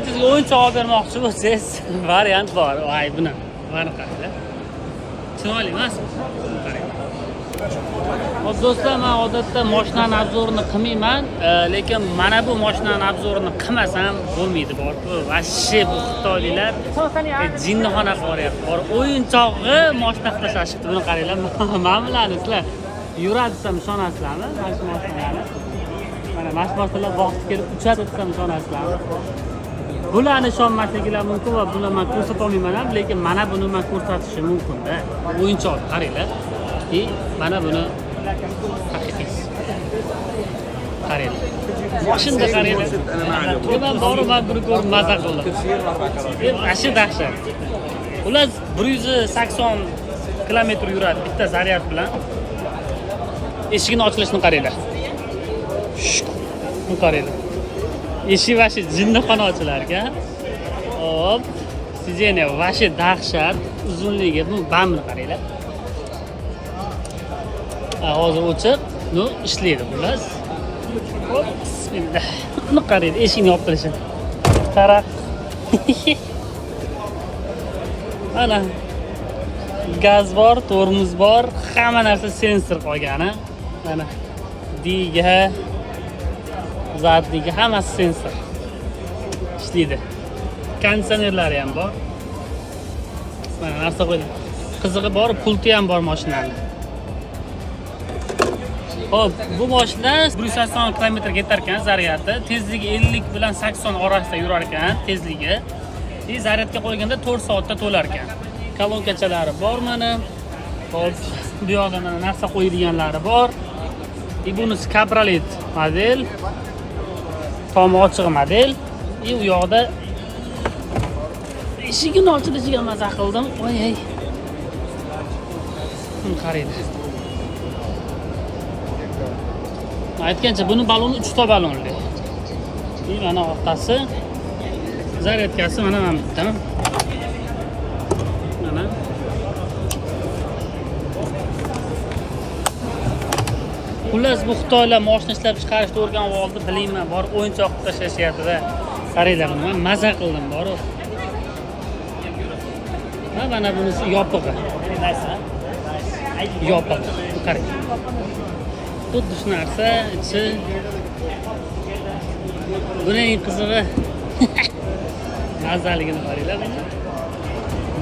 farzandingizga o'yinchoq olib bermoqchi bo'lsangiz, variant bor. Voy, buni. Mana qaranglar. Chiroyli emasmi? Qarang. Hop do'stlar, men odatda mashinani obzorini qilmayman, lekin mana bu mashinani obzorini qilmasam bo'lmaydi, bor-ku. Vashshi bu xitoyliklar jinnixona qilyapti. Bor, o'yinchog'i mashina qilashibdi. Buni qaranglar. Men biladi sizlar yuradi desam ishonasizlarmi? Mana shu mashinani. Mana mashinalar vaqt kelib uchadi desam ishonasizlarmi? Bularni ishonmasligingiz mumkin va buni men ko'rsata olmayman ham, lekin mana buni men ko'rsatishim mumkin-da. O'yinchoq qaranglar. Mana buni haqiqiysi. Qaranglar. Mashinada qaranglar. Men borib men buni ko'rib maza qildim. Ashi dahshat. Ular 180 kilometr yuradi bitta zaryad bilan. Eshigini ochilishini qaranglar. Bu qaranglar. Eshik vashi jinnixona ochilar ekan. Hop, sijeniya vashi dahshat, uzunligi bu bamni qaranglar. Hozir o'chib, bu ishlaydi xullas. Hop, bismillah. Buni qarang, eshikni yopib qo'yishadi. Qaraq. Mana gaz bor, tormoz bor, hamma narsa sensor qolgan. Mana diga, zadniga hammasi sensor. Ishlaydi. Konditsionerlari ham bor. Mana narsa qo'ydi. Qizig'i bor, pulti ham bor mashinaning. Hop, bu mashina 180 km ketar ekan zaryadi. Tezligi 50 bilan 80 orasida yurar ekan, tezligi. Zaryadga qo'yganda 4 soatda to'lar ekan. Kolonkachalari bor mana. Hop, bu yoqda mana narsa qo'yadiganlari bor. Bunisi Cabriolet model. Tomi ochiq model. U yoqda eshigini ochilishiga maza qildim. Voy. Qaraydi. Aytgancha buni baloni 3 ta balonli. Mana orqasi zaryadkasi mana bitta. Mana. Xullas bu Xitoylar mashina ishlab chiqarishni o'rganib oldi, bilmayman, bor o'yinchoq tashlashyapti-da. Qaranglar buni, men maza qildim, bor. Mana bunisi yopig'i. Yopiq. Qarang. Xuddi shu narsa, ichi. Buning qizig'i mazaligini qaranglar.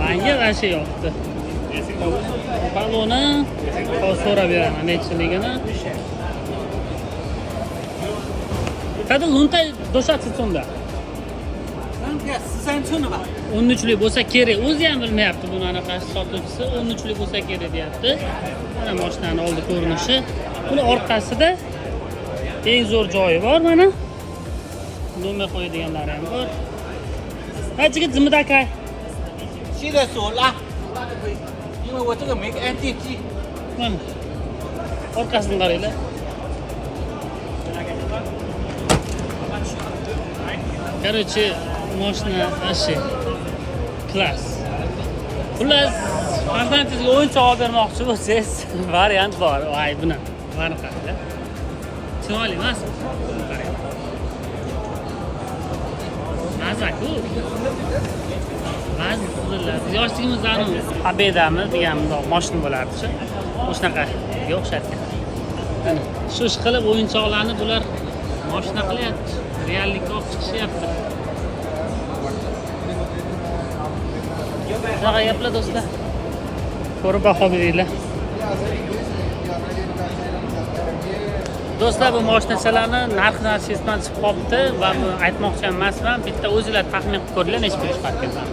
Menga vashi yoqdi. Baloni so'rab beraman nechiligini. Qada lunta do'shatsi sonda. Lunta 13 ba. 13lik bo'lsa kerak. O'zi ham bilmayapti buni anaqa sotuvchisi. 13lik bo'lsa kerak deyapti. Mana mashinani oldi ko'rinishi. Buni orqasida eng zo'r joyi bor mana. Nima qo'yadiganlari ham bor. Hajga zimdaka. 现在锁了，因为我这个没个安电机。 Mana. Orqasini qaranglar. Короче, mashina ashi klass. Xullas, farzandingizga o'yinchoq olib bermoqchi bo'lsangiz, variant bor. Voy, buni. Mana qaranglar. Chiroyli emasmi? Qarang. Maza-ku. Ba'zilar yoshligimizdan Habedami degan bundoq mashina bo'lardi-chi. O'shanaqa o'xshatdi. Mana shu ish qilib o'yinchoqlarni bular mashina qilyapti. Reallikka olib chiqishyapti. Qanaqa gaplar do'stlar? Ko'rib baho beringlar. Do'stlar, bu mashinachalarni narx-navsidan chiqib qolibdi va aytmoqchi emasman. Bitta o'zingizlar taxmin qilib ko'ringlar, nechta pul chiqarib keladi.